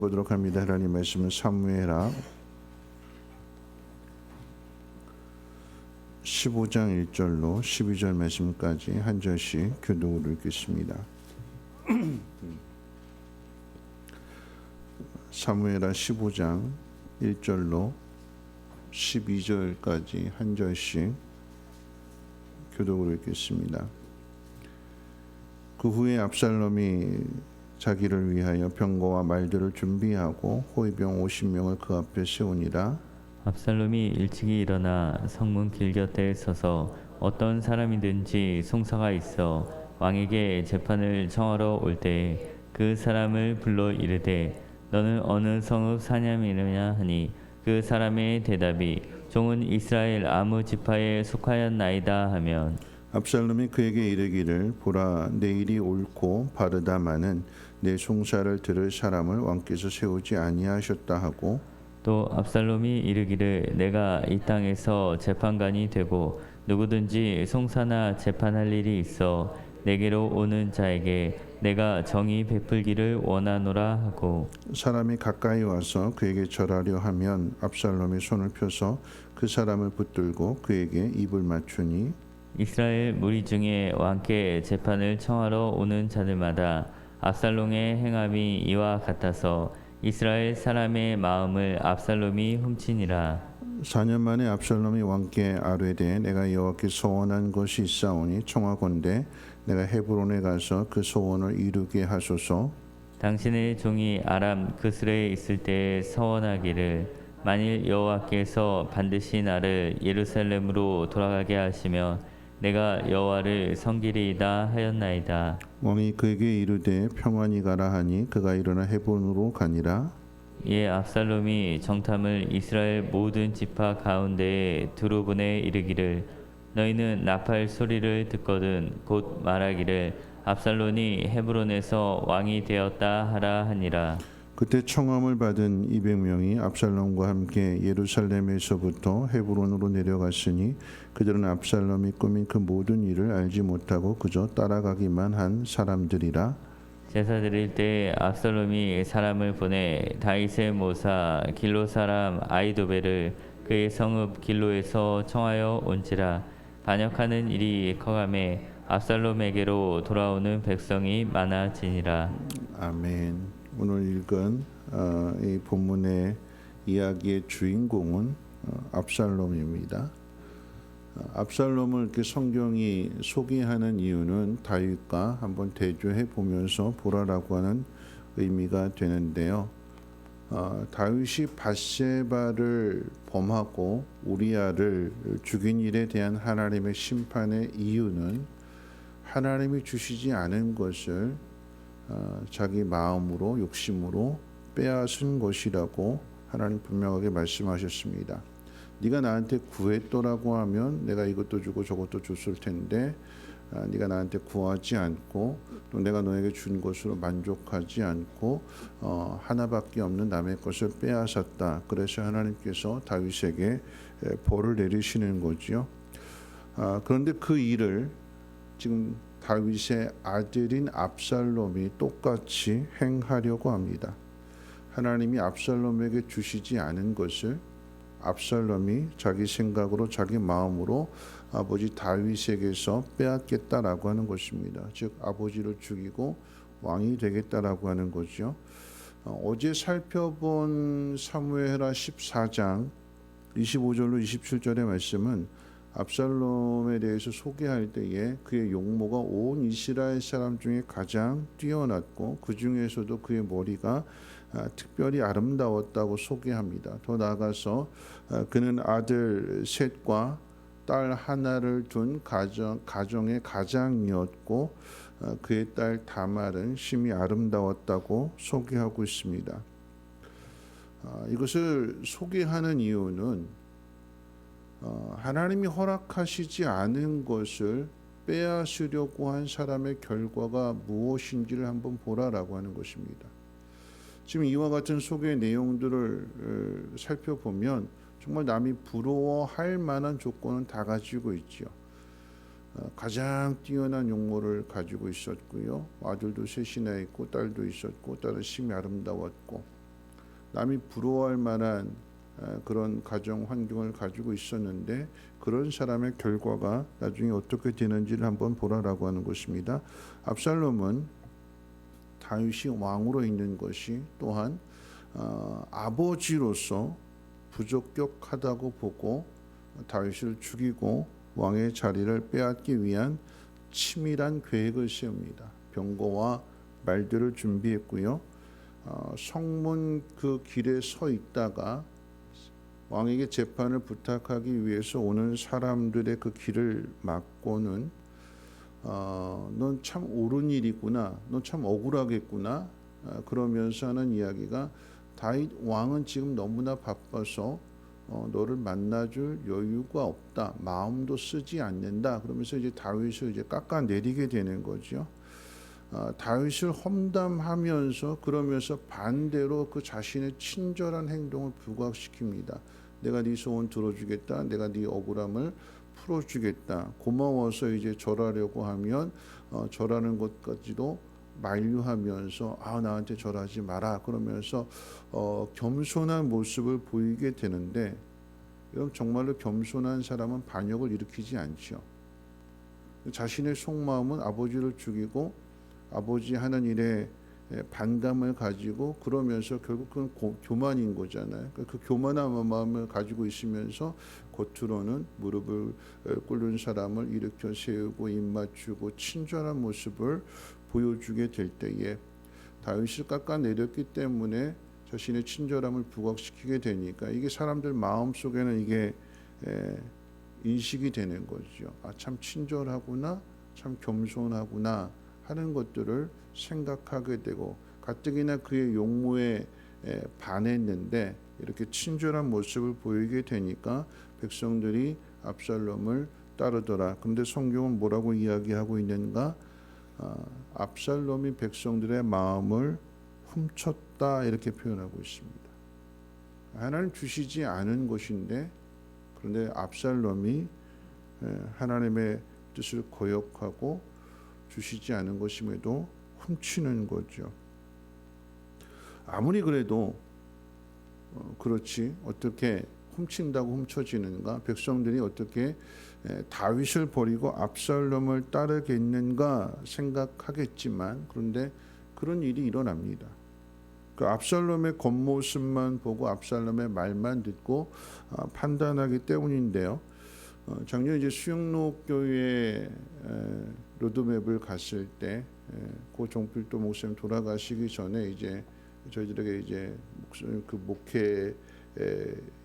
보도록 합니다. 하나님 말씀은 사무엘하 15장 1절로 12절 말씀까지 한 절씩 교독으로 읽겠습니다. 사무엘하 15장 1절로 12절까지 한 절씩 교독으로 읽겠습니다. 그 후에 압살롬이 자기를 위하여 병거와 말들을 준비하고 호위병 50명을 그 앞에 세우니라. 압살롬이 일찍이 일어나 성문 길 곁에 서서 어떤 사람이든지 송사가 있어 왕에게 재판을 청하러 올 때에 그 사람을 불러 이르되 너는 어느 성읍 사람이느냐 하니 그 사람의 대답이 종은 이스라엘 아무 지파에 속하였나이다 하면 압살롬이 그에게 이르기를 보라 내 일이 옳고 바르다마는 내 송사를 들을 사람을 왕께서 세우지 아니하셨다 하고 또 압살롬이 이르기를 내가 이 땅에서 재판관이 되고 누구든지 송사나 재판할 일이 있어 내게로 오는 자에게 내가 정의 베풀기를 원하노라 하고 사람이 가까이 와서 그에게 절하려 하면 압살롬이 손을 펴서 그 사람을 붙들고 그에게 입을 맞추니 이스라엘 무리 중에 왕께 재판을 청하러 오는 자들마다 압살롬의 행함이 이와 같아서 이스라엘 사람의 마음을 압살롬이 훔치니라. 4년 만에 압살롬이 왕께 아뢰되 내가 여호와께 소원한 것이 있사오니 청하건대 내가 헤브론에 가서 그 소원을 이루게 하소서. 당신의 종이 아람 그스레에 있을 때에 서원하기를 만일 여호와께서 반드시 나를 예루살렘으로 돌아가게 하시면 내가 여호와를 섬기리이다 하였나이다. 왕이 그에게 이르되 평안히 가라 하니 그가 일어나 헤브론으로 가니라. 이에 압살롬이 정탐을 이스라엘 모든 지파 가운데에 두루 보내 이르기를 너희는 나팔 소리를 듣거든 곧 말하기를 압살롬이 헤브론에서 왕이 되었다 하라 하니라. 그때 청함을 받은 200명이 압살롬과 함께 예루살렘에서부터 헤브론으로 내려갔으니 그들은 압살롬이 꾸민 그 모든 일을 알지 못하고 그저 따라가기만 한 사람들이라. 제사 드릴 때 압살롬이 사람을 보내 다윗의 모사 길로 사람 아이도벨을 그의 성읍 길로에서 청하여 온지라. 반역하는 일이 커가매 압살롬에게로 돌아오는 백성이 많아지니라. 아멘. 오늘 읽은 이 본문의 이야기의 주인공은 압살롬입니다. 압살롬을 이렇게 성경이 소개하는 이유는 다윗과 한번 대조해 보면서 보라라고 하는 의미가 되는데요. 다윗이 밧세바를 범하고 우리아를 죽인 일에 대한 하나님의 심판의 이유는 하나님이 주시지 않은 것을 자기 마음으로 욕심으로 빼앗은 것이라고 하나님 분명하게 말씀하셨습니다. 네가 나한테 구했더라고 하면 내가 이것도 주고 저것도 줬을 텐데 네가 나한테 구하지 않고 또 내가 너에게 준 것으로 만족하지 않고 하나밖에 없는 남의 것을 빼앗았다. 그래서 하나님께서 다윗에게 벌을 내리시는 거지요. 그런데 그 일을 지금 다윗의 아들인 압살롬이 똑같이 행하려고 합니다. 하나님이 압살롬에게 주시지 않은 것을 압살롬이 자기 생각으로 자기 마음으로 아버지 다윗에게서 빼앗겠다라고 하는 것입니다. 즉 아버지를 죽이고 왕이 되겠다라고 하는 거죠. 어제 살펴본 사무엘하 14장 25절로 27절의 말씀은 압살롬에 대해서 소개할 때에 그의 용모가 온 이스라엘 사람 중에 가장 뛰어났고 그 중에서도 그의 머리가 특별히 아름다웠다고 소개합니다. 더 나아가서 그는 아들 셋과 딸 하나를 둔 가정의 가장이었고 그의 딸 다말은 심히 아름다웠다고 소개하고 있습니다. 이것을 소개하는 이유는 하나님이 허락하시지 않은 것을 빼앗으려고 한 사람의 결과가 무엇인지를 한번 보라라고 하는 것입니다. 지금 이와 같은 소개의 내용들을 살펴보면 정말 남이 부러워할 만한 조건은 다 가지고 있죠. 가장 뛰어난 용모를 가지고 있었고요. 아들도 셋이나 있고 딸도 있었고 딸은 심히 아름다웠고 남이 부러워할 만한 그런 가정 환경을 가지고 있었는데 그런 사람의 결과가 나중에 어떻게 되는지를 한번 보라라고 하는 것입니다. 압살롬은 다윗이 왕으로 있는 것이 또한 아버지로서 부적격하다고 보고 다윗을 죽이고 왕의 자리를 빼앗기 위한 치밀한 계획을 세웁니다. 병거와 말들을 준비했고요. 성문 그 길에 서 있다가 왕에게 재판을 부탁하기 위해서 오는 사람들의 그 길을 막고는 넌 참 옳은 일이구나, 넌 참 억울하겠구나, 그러면서 하는 이야기가 다윗 왕은 지금 너무나 바빠서 너를 만나줄 여유가 없다, 마음도 쓰지 않는다. 그러면서 이제 다윗을 이제 깎아내리게 되는 거죠. 다윗을 험담하면서 그러면서 반대로 그 자신의 친절한 행동을 부각시킵니다. 내가 네 소원 들어주겠다. 내가 네 억울함을 풀어주겠다. 고마워서 이제 절하려고 하면 절하는 것까지도 만류하면서 나한테 절하지 마라. 그러면서 겸손한 모습을 보이게 되는데 여러분 정말로 겸손한 사람은 반역을 일으키지 않죠. 자신의 속마음은 아버지를 죽이고 아버지 하는 일에 반감을 가지고 그러면서 결국 그건 교만인 거잖아요. 그 교만한 마음을 가지고 있으면서 겉으로는 무릎을 꿇는 사람을 일으켜 세우고 입맞추고 친절한 모습을 보여주게 될 때에 다윗을 깎아내렸기 때문에 자신의 친절함을 부각시키게 되니까 이게 사람들 마음 속에는 이게 인식이 되는 거죠. 참 친절하구나, 참 겸손하구나 하는 것들을 생각하게 되고 가뜩이나 그의 용모에 반했는데 이렇게 친절한 모습을 보이게 되니까 백성들이 압살롬을 따르더라. 그런데 성경은 뭐라고 이야기하고 있는가? 압살롬이 백성들의 마음을 훔쳤다 이렇게 표현하고 있습니다. 하나님 주시지 않은 것인데 그런데 압살롬이 하나님의 뜻을 거역하고 주시지 않은 것임에도 훔치는 거죠. 아무리 그래도 그렇지 어떻게 훔친다고 훔쳐지는가? 백성들이 어떻게 다윗을 버리고 압살롬을 따르겠는가 생각하겠지만 그런데 그런 일이 일어납니다. 그 압살롬의 겉모습만 보고 압살롬의 말만 듣고 판단하기 때문인데요. 작년 이제 수영록 교회 로드맵을 갔을 때 고 정필도 목사님 돌아가시기 전에 이제 저희들에게 이제 그 목회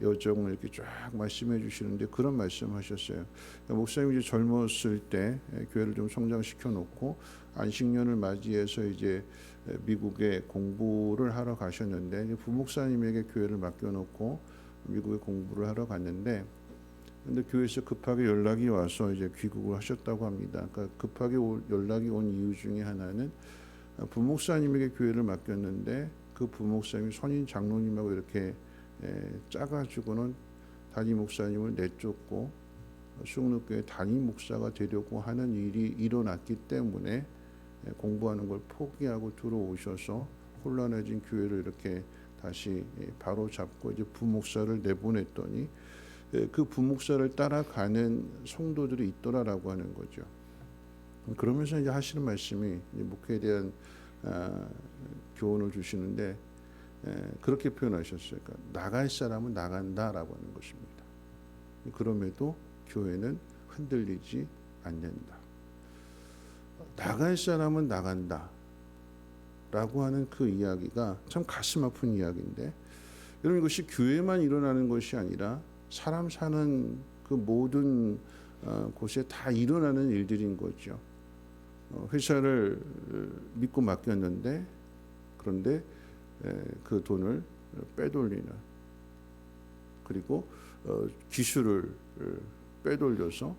여정을 이렇게 쫙 말씀해 주시는데 그런 말씀하셨어요. 그러니까 목사님이 이제 젊었을 때 교회를 좀 성장시켜 놓고 안식년을 맞이해서 이제 미국에 공부를 하러 가셨는데 부목사님에게 교회를 맡겨놓고 미국에 공부를 하러 갔는데 근데 교회에서 급하게 연락이 와서 이제 귀국을 하셨다고 합니다. 그러니까 급하게 연락이 온 이유 중에 하나는 부목사님에게 교회를 맡겼는데 그 부목사님이 선임 장로님하고 이렇게 짜가지고는 담임 목사님을 내쫓고 수영록교회 담임 목사가 되려고 하는 일이 일어났기 때문에 공부하는 걸 포기하고 들어오셔서 혼란해진 교회를 이렇게 다시 바로 잡고 이제 부목사를 내보냈더니 그 부목사를 따라가는 성도들이 있더라라고 하는 거죠. 그러면서 이제 하시는 말씀이 목회에 대한 교훈을 주시는데 그렇게 표현하셨어요. 그러니까 나갈 사람은 나간다라고 하는 것입니다. 그럼에도 교회는 흔들리지 않는다. 나갈 사람은 나간다. 라고 하는 그 이야기가 참 가슴 아픈 이야기인데 여러분 이것이 교회만 일어나는 것이 아니라 사람 사는 그 모든 곳에 다 일어나는 일들인 거죠. 회사를 믿고 맡겼는데 그런데 그 돈을 빼돌리는 그리고 기술을 빼돌려서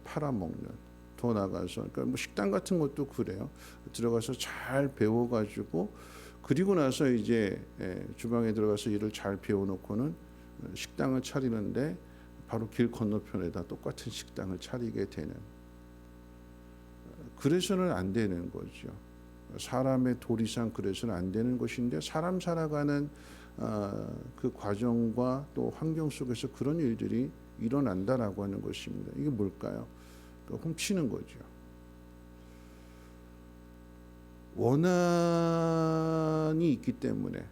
팔아먹는 더 나가서 그러니까 뭐 식당 같은 것도 그래요. 들어가서 잘 배워가지고 그리고 나서 이제 주방에 들어가서 일을 잘 배워놓고는 식당을 차리는데 바로 길 건너편에다 똑같은 식당을 차리게 되는 그래서는 안 되는 거죠. 사람의 도리상 그래서는 안 되는 것인데 사람 살아가는 그 과정과 또 환경 속에서 그런 일들이 일어난다라고 하는 것입니다. 이게 뭘까요? 그러니까 훔치는 거죠. 원한이 있기 때문에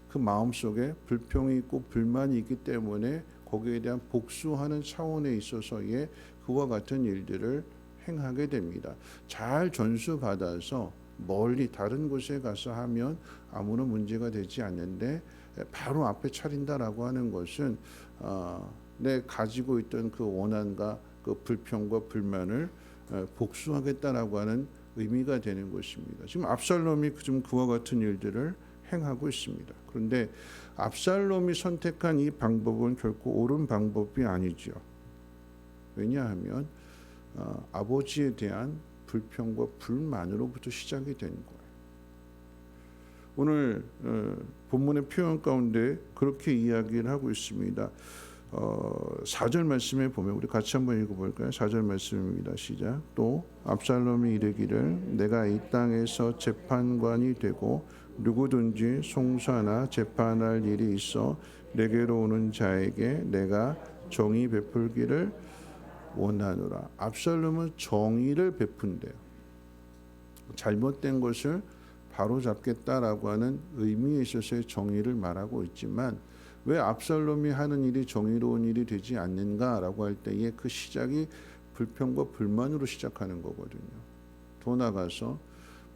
그 마음속에 불평이 있고 불만이 있기 때문에 거기에 대한 복수하는 차원에 있어서의 그와 같은 일들을 행하게 됩니다. 잘 전수받아서 멀리 다른 곳에 가서 하면 아무런 문제가 되지 않는데 바로 앞에 차린다라고 하는 것은 내 가지고 있던 그 원한과 그 불평과 불만을 복수하겠다라고 하는 의미가 되는 것입니다. 지금 압살롬이 좀 그와 같은 일들을 행하고 있습니다. 그런데 압살롬이 선택한 이 방법은 결코 옳은 방법이 아니죠. 왜냐하면 아버지에 대한 불평과 불만으로부터 시작이 된 거예요. 오늘 본문의 표현 가운데 그렇게 이야기를 하고 있습니다. 4절 말씀에 보면 우리 같이 한번 읽어볼까요? 4절 말씀입니다. 시작. 또 압살롬이 이르기를 내가 이 땅에서 재판관이 되고 누구든지 송사나 재판할 일이 있어 내게로 오는 자에게 내가 정의 베풀기를 원하노라. 압살롬은 정의를 베푼대요. 잘못된 것을 바로잡겠다라고 하는 의미에 있어서의 정의를 말하고 있지만 왜 압살롬이 하는 일이 정의로운 일이 되지 않는가라고 할 때에 그 시작이 불평과 불만으로 시작하는 거거든요. 더 나아가서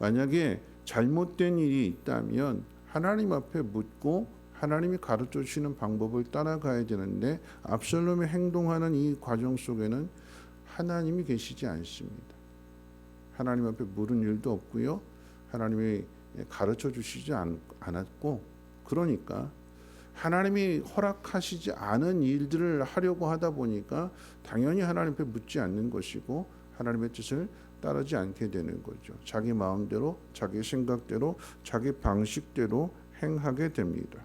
만약에 잘못된 일이 있다면 하나님 앞에 묻고 하나님이 가르쳐 주시는 방법을 따라가야 되는데 압살롬이 행동하는 이 과정 속에는 하나님이 계시지 않습니다. 하나님 앞에 물은 일도 없고요. 하나님이 가르쳐 주시지 않았고 그러니까 하나님이 허락하시지 않은 일들을 하려고 하다 보니까 당연히 하나님 앞에 묻지 않는 것이고 하나님의 뜻을 따르지 않게 되는 거죠. 자기 마음대로 자기 생각대로 자기 방식대로 행하게 됩니다.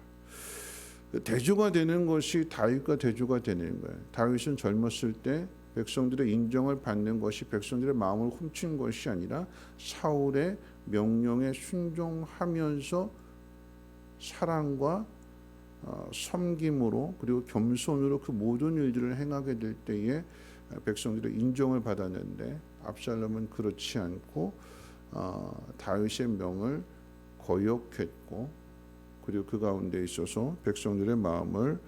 대조가 되는 것이 다윗과 대조가 되는 거예요. 다윗은 젊었을 때 백성들의 인정을 받는 것이 백성들의 마음을 훔친 것이 아니라 사울의 명령에 순종하면서 사랑과 섬김으로 그리고 겸손으로 그 모든 일들을 행하게 될 때에 백성들의 인정을 받았는데 압살롬은 그렇지 않고 다윗의 명을 거역했고 그리고 그 가운데 있어서 백성들의 마음을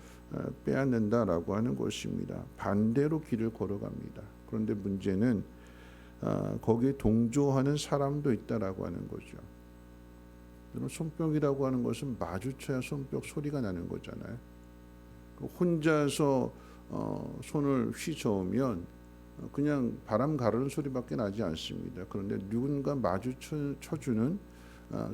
빼앗는다라고 하는 것입니다. 반대로 길을 걸어갑니다. 그런데 문제는 거기에 동조하는 사람도 있다라고 하는 거죠. 손뼉이라고 하는 것은 마주쳐야 손뼉 소리가 나는 거잖아요. 혼자서 손을 휘저으면 그냥 바람 가르는 소리밖에 나지 않습니다. 그런데 누군가 마주쳐주는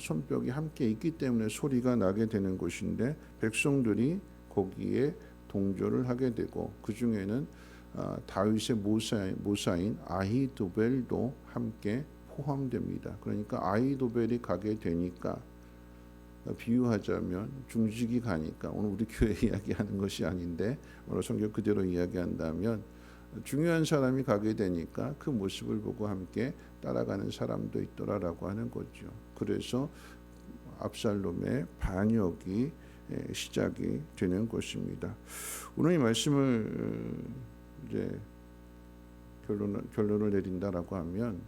손뼉이 함께 있기 때문에 소리가 나게 되는 것인데 백성들이 거기에 동조를 하게 되고 그 중에는 다윗의 모사인 아히도벨도 함께 포함됩니다. 그러니까 아히도벨이 가게 되니까 비유하자면 중직이 가니까 오늘 우리 교회 이야기하는 것이 아닌데 오늘 성경 그대로 이야기한다면 중요한 사람이 가게 되니까 그 모습을 보고 함께 따라가는 사람도 있더라라고 하는 거죠. 그래서 압살롬의 반역이 시작이 되는 것입니다. 오늘 이 말씀을 이제 결론을 내린다라고 하면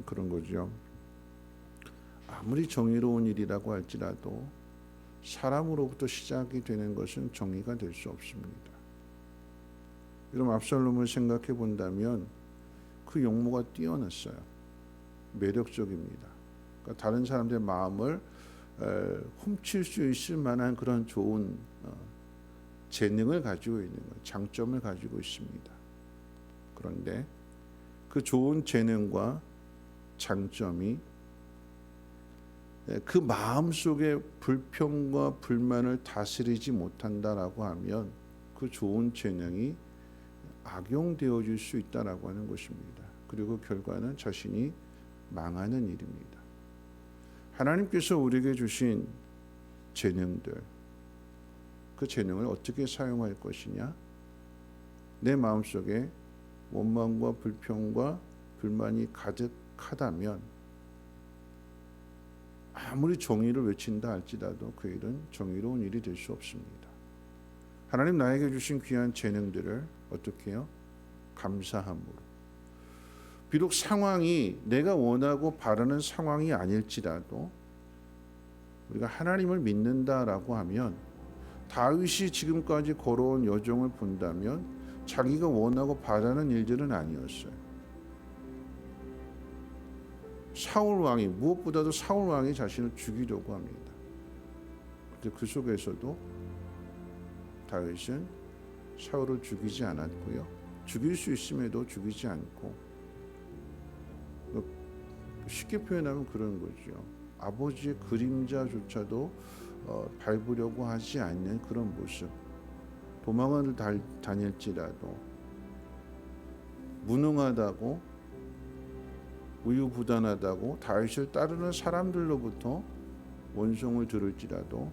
그런 거죠. 아무리 정의로운 일이라고 할지라도 사람으로부터 시작이 되는 것은 정의가 될 수 없습니다. 여러분 압살롬을 생각해 본다면 그 용모가 뛰어났어요. 매력적입니다. 그러니까 다른 사람들의 마음을 훔칠 수 있을 만한 그런 좋은 재능을 가지고 있는 거예요. 장점을 가지고 있습니다. 그런데 그 좋은 재능과 장점이 그 마음속의 불평과 불만을 다스리지 못한다라고 하면 그 좋은 재능이 악용되어질 수 있다라고 하는 것입니다. 그리고 결과는 자신이 망하는 일입니다. 하나님께서 우리에게 주신 재능들, 그 재능을 어떻게 사용할 것이냐? 내 마음속에 원망과 불평과 불만이 가득하다면 아무리 정의를 외친다 할지라도 그 일은 정의로운 일이 될 수 없습니다. 하나님 나에게 주신 귀한 재능들을 어떻게 해요? 감사함으로. 비록 상황이 내가 원하고 바라는 상황이 아닐지라도 우리가 하나님을 믿는다라고 하면 다윗이 지금까지 걸어온 여정을 본다면 자기가 원하고 바라는 일들은 아니었어요. 사울 왕이 무엇보다도 사울 왕이 자신을 죽이려고 합니다. 그런데 그 속에서도 다윗은 사울을 죽이지 않았고요. 죽일 수 있음에도 죽이지 않고 쉽게 표현하면 그런 거죠. 아버지의 그림자조차도 밟으려고 하지 않는 그런 모습. 도망을 다닐지라도 무능하다고 우유부단하다고 다윗을 따르는 사람들로부터 원성을 들을지라도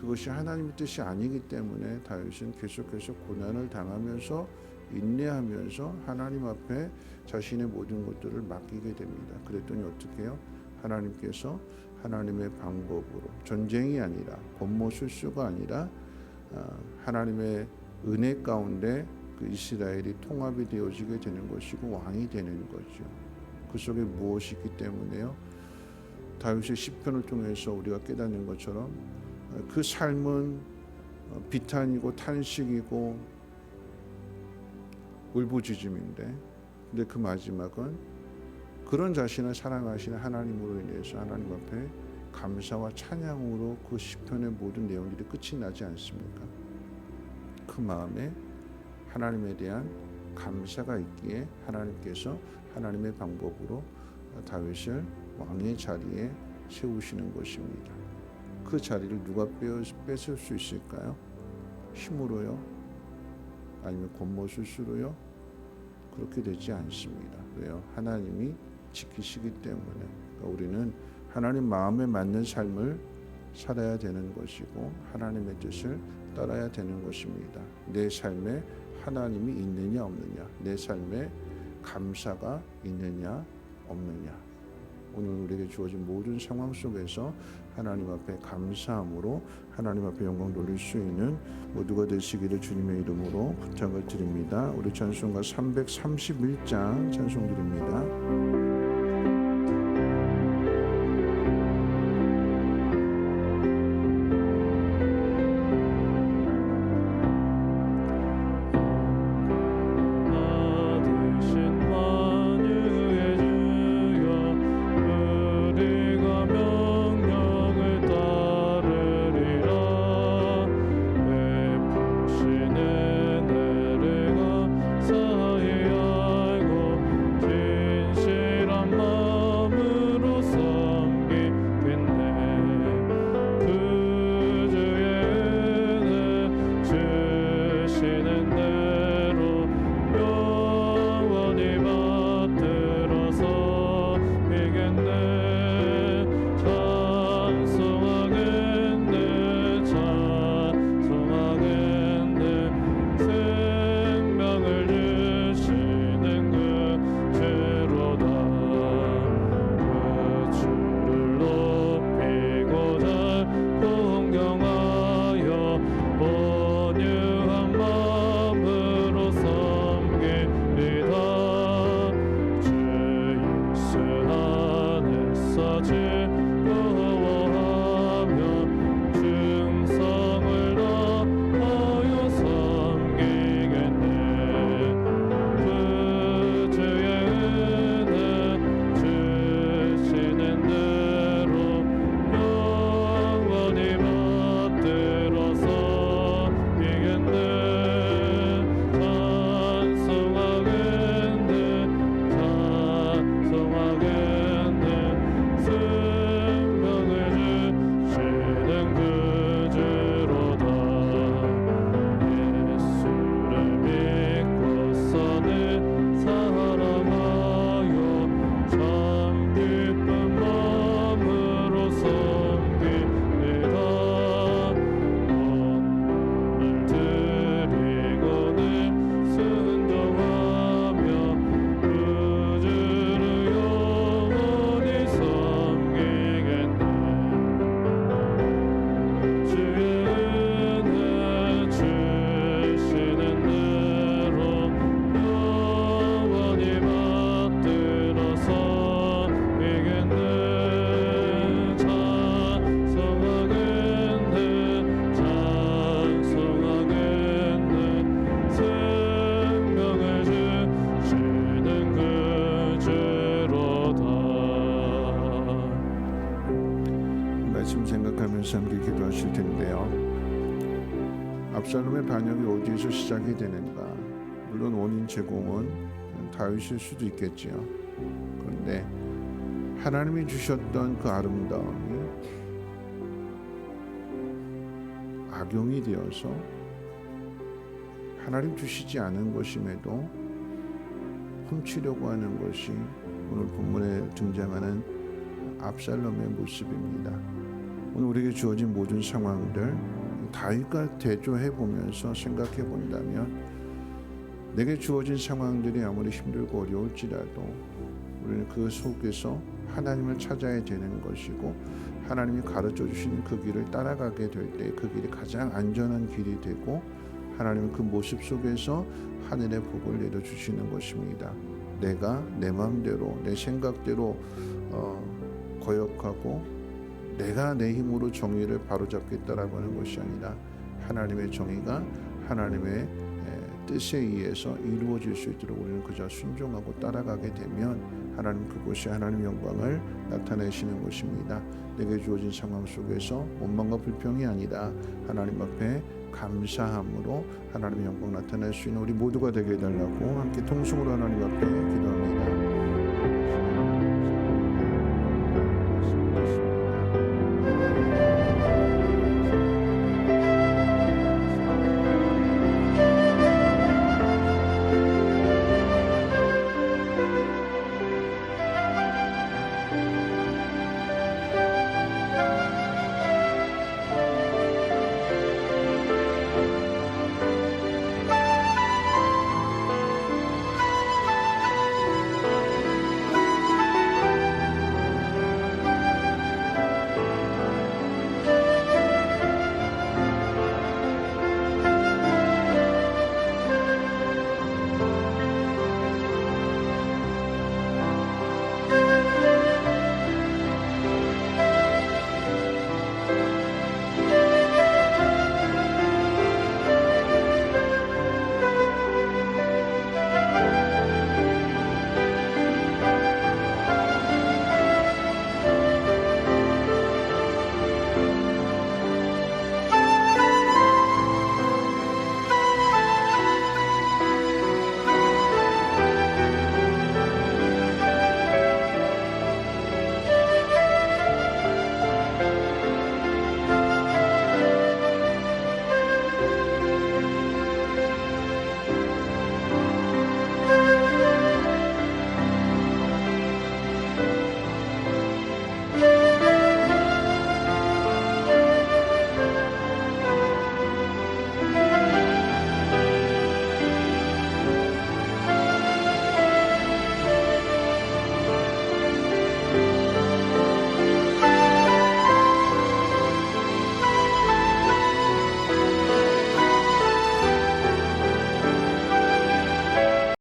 그것이 하나님의 뜻이 아니기 때문에 다윗은 계속해서 고난을 당하면서 인내하면서 하나님 앞에 자신의 모든 것들을 맡기게 됩니다. 그랬더니 어떻게 해요? 하나님께서 하나님의 방법으로 전쟁이 아니라 권모술수가 아니라 하나님의 은혜 가운데 그 이스라엘이 통합이 되어지게 되는 것이고 왕이 되는 거죠. 그 속에 무엇이 있기 때문에요? 다윗의 시편을 통해서 우리가 깨닫는 것처럼 그 삶은 비탄이고 탄식이고 울부짖음인데 근데 그 마지막은 그런 자신을 사랑하시는 하나님으로 인해서 하나님 앞에 감사와 찬양으로 그 시편의 모든 내용들이 끝이 나지 않습니까? 그 마음에 하나님에 대한 감사가 있기에 하나님께서 하나님의 방법으로 다윗을 왕의 자리에 세우시는 것입니다. 그 자리를 누가 뺏을 수 있을까요? 힘으로요? 아니면 권모술수로요? 그렇게 되지 않습니다. 왜요? 하나님이 지키시기 때문에. 그러니까 우리는 하나님 마음에 맞는 삶을 살아야 되는 것이고 하나님의 뜻을 따라야 되는 것입니다. 내 삶에 하나님이 있느냐 없느냐, 내 삶에 감사가 있느냐 없느냐. 오늘 우리에게 주어진 모든 상황 속에서 하나님 앞에 감사함으로 하나님 앞에 영광 돌릴 수 있는 모두가 되시기를 주님의 이름으로 부탁을 드립니다. 우리 찬송가 331장 찬송 드립니다. 사이 알고 진실한 되는데요. 압살롬의 반역이 어디에서 시작이 되는가? 물론 원인 제공은 다윗일 수도 있겠지요. 그런데 하나님이 주셨던 그 아름다움이 악용이 되어서 하나님 주시지 않은 것임에도 훔치려고 하는 것이 오늘 본문에 등장하는 압살롬의 모습입니다. 오늘 우리에게 주어진 모든 상황들 다윗과 대조해 보면서 생각해 본다면 내게 주어진 상황들이 아무리 힘들고 어려울지라도 우리는 그 속에서 하나님을 찾아야 되는 것이고 하나님이 가르쳐 주시는 그 길을 따라가게 될 때 그 길이 가장 안전한 길이 되고 하나님은 그 모습 속에서 하늘의 복을 내려주시는 것입니다. 내가 내 마음대로 내 생각대로 거역하고 내가 내 힘으로 정의를 바로잡겠다라고 하는 것이 아니라 하나님의 정의가 하나님의 뜻에 의해서 이루어질 수 있도록 우리는 그저 순종하고 따라가게 되면 하나님 그곳이 하나님의 영광을 나타내시는 것입니다. 내게 주어진 상황 속에서 원망과 불평이 아니라 하나님 앞에 감사함으로 하나님의 영광 나타낼 수 있는 우리 모두가 되게 해달라고 함께 통성으로 하나님 앞에 기도합니다.